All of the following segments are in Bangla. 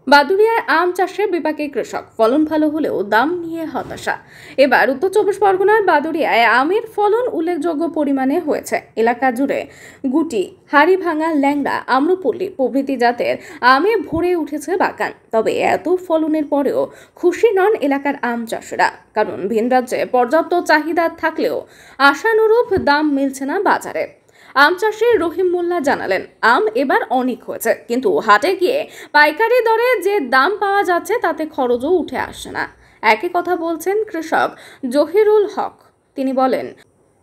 বাদুড়িয়ায় আম চাষে বিপাকে কৃষক, ফলন ভালো হলেও দাম নিয়ে হতাশা। এবার উত্তর চব্বিশ পরগনার বাদুড়িয়ায় আমের ফলন উল্লেখযোগ্য পরিমাণে হয়েছে। এলাকা জুড়ে গুটি, হাড়িভাঙা, ল্যাংড়া, আম্রপল্লী প্রভৃতি জাতের আমে ভরে উঠেছে বাগান। তবে এত ফলনের পরেও খুশি নন এলাকার আম চাষিরা, কারণ ভিন রাজ্যে পর্যাপ্ত চাহিদা থাকলেও আশানুরূপ দাম মিলছে না বাজারে। আম চাষি রহিম মোল্লা জানালেন, আম এবার অনেক হয়েছে, কিন্তু হাটে গিয়ে পাইকারি দরে যে দাম পাওয়া যাচ্ছে তাতে খরচও উঠে আসছে না। একই কথা বলছেন কৃষক জহিরুল হক। তিনি বলেন,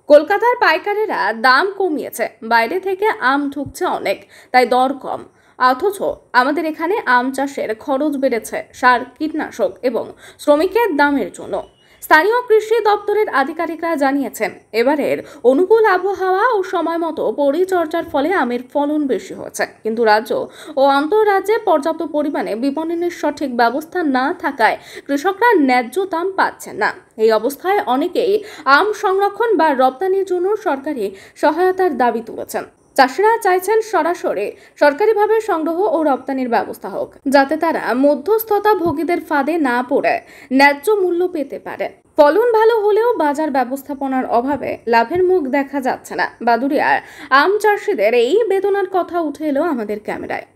কলকাতার পাইকারেরা দাম কমিয়েছে, বাইরে থেকে আম ঢুকছে অনেক, তাই দর কম। অথচ আমাদের এখানে আম চাষের খরচ বেড়েছে সার, কীটনাশক এবং শ্রমিকের দামের জন্য। স্থানীয় কৃষি দপ্তরের আধিকারিকরা জানিয়েছেন, এবারের অনুকূল আবহাওয়া ও সময় মতো পরিচর্যার ফলে আমের ফলন বেশি হয়েছে, কিন্তু রাজ্য ও আন্তঃরাজ্যে পর্যাপ্ত পরিমাণে বিপণনের সঠিক ব্যবস্থা না থাকায় কৃষকরা ন্যায্য দাম পাচ্ছেন না। এই অবস্থায় অনেকেই আম সংরক্ষণ বা রপ্তানির জন্য সরকারি সহায়তার দাবি তুলেছেন। চাষিরা চাইছেন সরাসরি সরকারিভাবে সংগ্রহ ও রপ্তানির ব্যবস্থা হোক, যাতে তারা মধ্যস্থতা ভোগীদের ফাঁদে না পড়ে ন্যায্য মূল্য পেতে পারে। ফলন ভালো হলেও বাজার ব্যবস্থাপনার অভাবে লাভের মুখ দেখা যাচ্ছে না। বাদুড়িয়ার আম চাষিদের এই বেদনার কথা উঠে এলো আমাদের ক্যামেরায়।